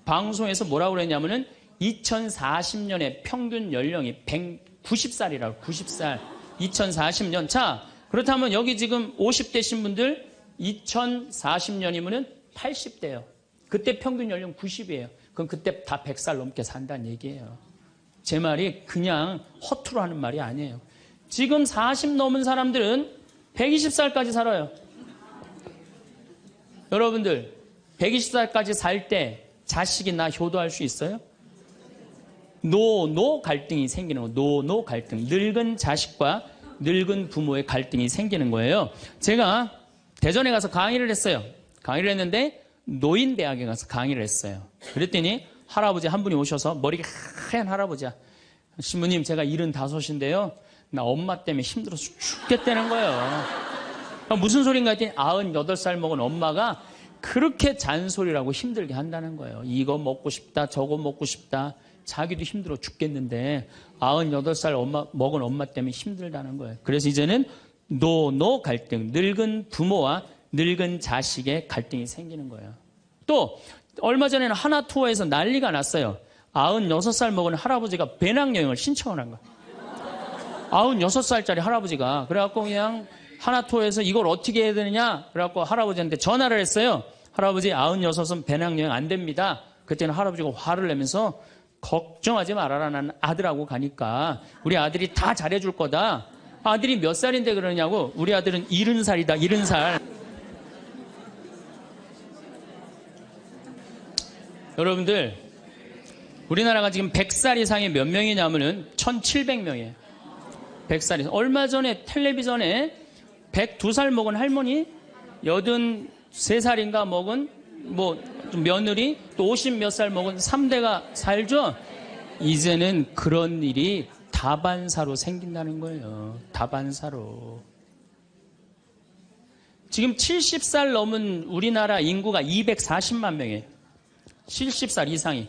방송에서 뭐라고 그랬냐면은 2040년에 평균 연령이 190살이라고. 90살. 2040년. 자, 그렇다면 여기 지금 50대신 분들 2040년이면은 80대예요. 그때 평균 연령 90이에요. 그럼 그때 다 100살 넘게 산다는 얘기예요. 제 말이 그냥 허투루 하는 말이 아니에요. 지금 40 넘은 사람들은 120살까지 살아요. 여러분들 120살까지 살 때 자식이 나 효도할 수 있어요? 노 갈등이 생기는 거예요. 노 갈등. 늙은 자식과 늙은 부모의 갈등이 생기는 거예요. 제가 대전에 가서 강의를 했어요. 강의를 했는데 노인대학에 가서 강의를 했어요. 그랬더니 할아버지 한 분이 오셔서 머리가 하얀 할아버지야. 신부님 제가 75인데요. 나 엄마 때문에 힘들어서 죽겠다는 거예요. 무슨 소린가 했더니 98살 먹은 엄마가 그렇게 잔소리를 하고 힘들게 한다는 거예요. 이거 먹고 싶다 저거 먹고 싶다. 자기도 힘들어 죽겠는데 98살 먹은 엄마 때문에 힘들다는 거예요. 그래서 이제는 노 갈등, 늙은 부모와 늙은 자식의 갈등이 생기는 거예요. 또 얼마 전에는 하나 투어에서 난리가 났어요. 96살 먹은 할아버지가 배낭여행을 신청을 한 거예요. 96살짜리 할아버지가. 그래갖고 그냥 하나 투어에서 이걸 어떻게 해야 되느냐 그래갖고 할아버지한테 전화를 했어요. 할아버지 96은 배낭여행 안 됩니다. 그때는 할아버지가 화를 내면서 걱정하지 말아라. 난 아들하고 가니까 우리 아들이 다 잘해줄 거다. 아들이 몇 살인데 그러냐고. 우리 아들은 70살이다 70살. 여러분들 우리나라가 지금 100살 이상이 몇 명이냐면은 1700명이에요 100살 이상. 얼마 전에 텔레비전에 102살 먹은 할머니 83살인가 먹은 뭐 며느리 또 50 몇 살 먹은 3대가 살죠. 이제는 그런 일이 다반사로 생긴다는 거예요. 다반사로. 지금 70살 넘은 우리나라 인구가 240만 명이에요. 70살 이상이.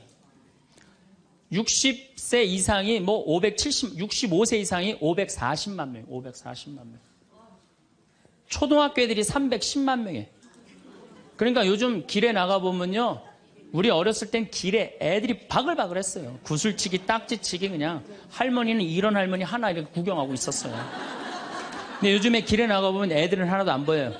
60세 이상이 뭐 65세 이상이 540만 명, 540만 명. 초등학교 애들이 310만 명이에요. 그러니까 요즘 길에 나가보면요. 우리 어렸을 땐 길에 애들이 바글바글 했어요. 구슬치기, 딱지치기 그냥. 할머니는 이런 할머니 하나 이렇게 구경하고 있었어요. 근데 요즘에 길에 나가보면 애들은 하나도 안 보여요.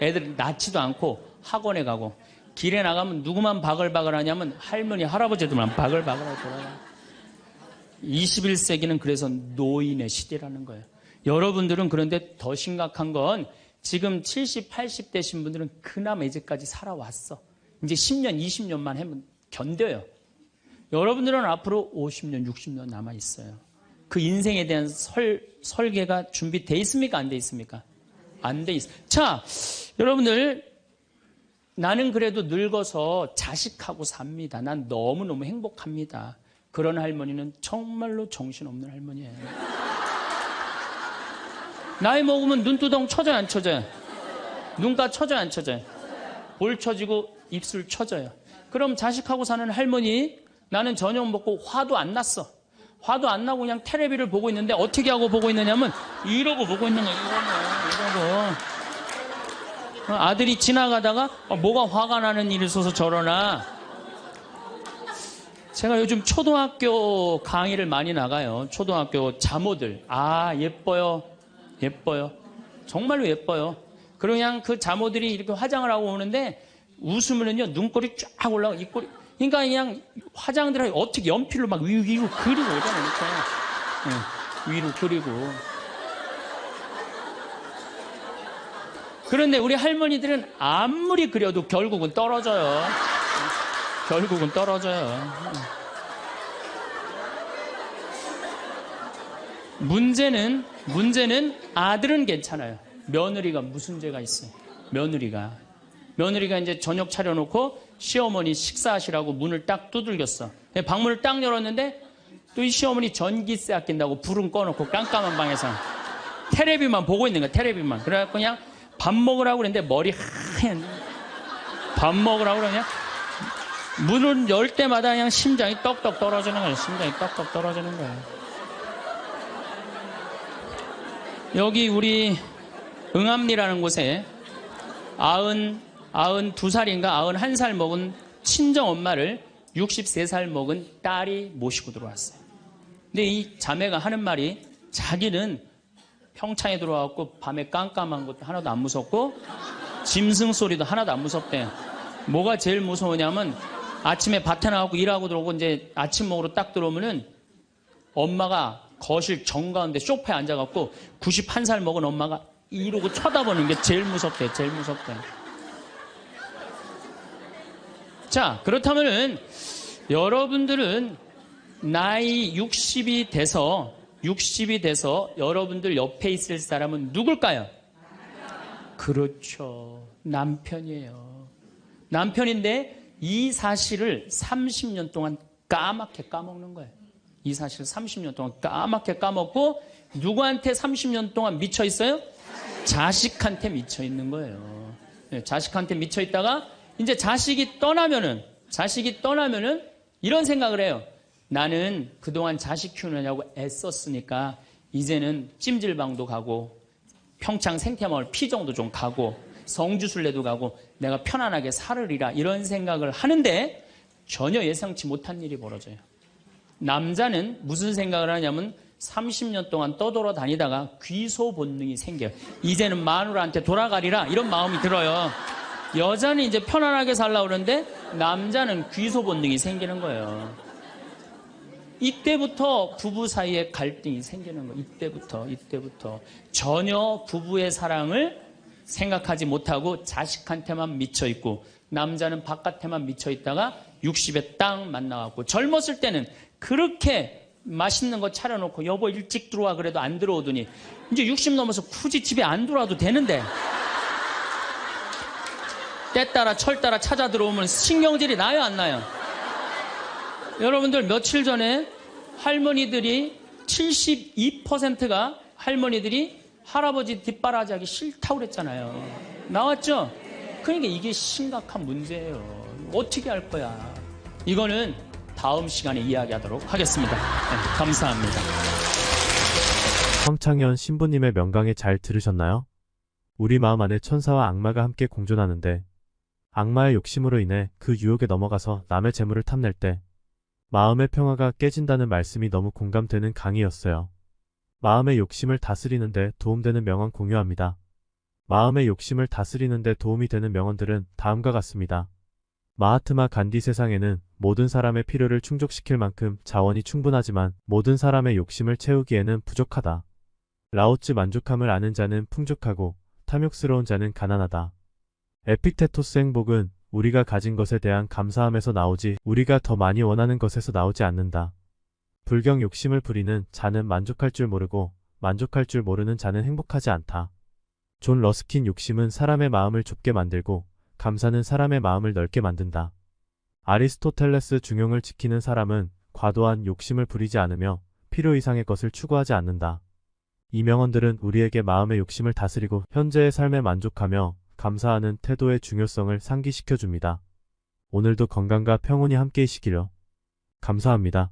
애들 낳지도 않고 학원에 가고. 길에 나가면 누구만 바글바글 하냐면 할머니, 할아버지들만 바글바글하고 돌아요. 21세기는 그래서 노인의 시대라는 거예요. 여러분들은 그런데 더 심각한 건 지금 70, 80 되신 분들은 그나마 이제까지 살아왔어. 이제 10년, 20년만 하면 견뎌요. 여러분들은 앞으로 50년, 60년 남아있어요. 그 인생에 대한 설계가 준비되어 있습니까? 안 돼 있습니까? 안 돼 있어요. 자, 여러분들 나는 그래도 늙어서 자식하고 삽니다. 난 너무너무 행복합니다. 그런 할머니는 정말로 정신없는 할머니예요. 나이 먹으면 눈두덩 쳐져요, 안 쳐져요? 눈가 쳐져요, 안 쳐져요? 볼 쳐지고 입술 쳐져요. 그럼 자식하고 사는 할머니, 나는 저녁 먹고 화도 안 났어. 화도 안 나고 그냥 텔레비를 보고 있는데 어떻게 하고 보고 있느냐면 이러고 보고 있는 거예요. 이러고. 아들이 지나가다가 뭐가 화가 나는 일이 있어서 저러나. 제가 요즘 초등학교 강의를 많이 나가요. 초등학교 자모들. 아, 예뻐요. 예뻐요. 정말로 예뻐요. 그리고 그냥 그 자모들이 이렇게 화장을 하고 오는데 웃으면은요, 눈꼬리 쫙 올라가고, 입꼬리. 그러니까 그냥 화장들 어떻게 연필로 막 위로 그리고 오잖아요. 네, 위로 그리고. 그런데 우리 할머니들은 아무리 그려도 결국은 떨어져요. 결국은 떨어져요. 문제는 아들은 괜찮아요. 며느리가 무슨 죄가 있어요? 며느리가 이제 저녁 차려놓고 시어머니 식사하시라고 문을 딱 두들겼어. 방문을 딱 열었는데 또 이 시어머니 전기세 아낀다고 불은 꺼놓고 깜깜한 방에서 텔레비만 보고 있는 거야. 텔레비만. 그래갖고 그냥 밥 먹으라고 그랬는데 머리 하얀. 밥 먹으라고 그러냐? 문을 열 때마다 그냥 심장이 떡떡 떨어지는 거예요. 심장이 떡떡 떨어지는 거예요. 여기 우리 응암리라는 곳에 92살인가 91살 먹은 친정엄마를 63살 먹은 딸이 모시고 들어왔어요. 근데 이 자매가 하는 말이 자기는 평창에 들어와갖고 밤에 깜깜한 것도 하나도 안 무섭고 짐승 소리도 하나도 안 무섭대. 뭐가 제일 무서우냐면 아침에 밭에 나가고 일하고 들어오고 이제 아침 먹으러 딱 들어오면은 엄마가 거실 정가운데 소파에 앉아갖고 91살 먹은 엄마가 이러고 쳐다보는 게 제일 무섭대, 제일 무섭대. 자, 그렇다면은 여러분들은 나이 60이 돼서 여러분들 옆에 있을 사람은 누굴까요? 그렇죠. 남편이에요. 남편인데 이 사실을 30년 동안 까맣게 까먹는 거예요. 이 사실을 30년 동안 까맣게 까먹고 누구한테 30년 동안 미쳐 있어요? 자식한테 미쳐 있는 거예요. 네, 자식한테 미쳐 있다가 이제 자식이 떠나면은 이런 생각을 해요. 나는 그동안 자식 키우느냐고 애썼으니까 이제는 찜질방도 가고 평창 생태마을 피정도 좀 가고 성주순례도 가고 내가 편안하게 살으리라 이런 생각을 하는데 전혀 예상치 못한 일이 벌어져요. 남자는 무슨 생각을 하냐면 30년 동안 떠돌아다니다가 귀소 본능이 생겨요. 이제는 마누라한테 돌아가리라 이런 마음이 들어요. 여자는 이제 편안하게 살려고 그러는데 남자는 귀소 본능이 생기는 거예요. 이때부터 부부 사이에 갈등이 생기는 거예요. 이때부터 전혀 부부의 사랑을 생각하지 못하고 자식한테만 미쳐있고 남자는 바깥에만 미쳐있다가 60에 딱 만나갖고 젊었을 때는 그렇게 맛있는 거 차려놓고 여보 일찍 들어와 그래도 안 들어오더니 이제 60 넘어서 굳이 집에 안 들어와도 되는데 때 따라 철 따라 찾아 들어오면 신경질이 나요 안 나요? 여러분들 며칠 전에 할머니들이 72%가 할머니들이 할아버지 뒷바라지하기 싫다고 그랬잖아요. 나왔죠? 그러니까 이게 심각한 문제예요. 어떻게 할 거야? 이거는 다음 시간에 이야기하도록 하겠습니다. 네, 감사합니다. 황창현 신부님의 명강의 잘 들으셨나요? 우리 마음 안에 천사와 악마가 함께 공존하는데 악마의 욕심으로 인해 그 유혹에 넘어가서 남의 재물을 탐낼 때 마음의 평화가 깨진다는 말씀이 너무 공감되는 강의였어요. 마음의 욕심을 다스리는데 도움되는 명언 공유합니다. 마음의 욕심을 다스리는데 도움이 되는 명언들은 다음과 같습니다. 마하트마 간디 세상에는 모든 사람의 필요를 충족시킬 만큼 자원이 충분하지만 모든 사람의 욕심을 채우기에는 부족하다. 라오츠 만족함을 아는 자는 풍족하고 탐욕스러운 자는 가난하다. 에픽테토스 행복은 우리가 가진 것에 대한 감사함에서 나오지 우리가 더 많이 원하는 것에서 나오지 않는다. 불경 욕심을 부리는 자는 만족할 줄 모르고 만족할 줄 모르는 자는 행복하지 않다. 존 러스킨 욕심은 사람의 마음을 좁게 만들고 감사는 사람의 마음을 넓게 만든다. 아리스토텔레스 중용을 지키는 사람은 과도한 욕심을 부리지 않으며 필요 이상의 것을 추구하지 않는다. 이 명언들은 우리에게 마음의 욕심을 다스리고 현재의 삶에 만족하며 감사하는 태도의 중요성을 상기시켜줍니다. 오늘도 건강과 평온이 함께이시기를. 감사합니다.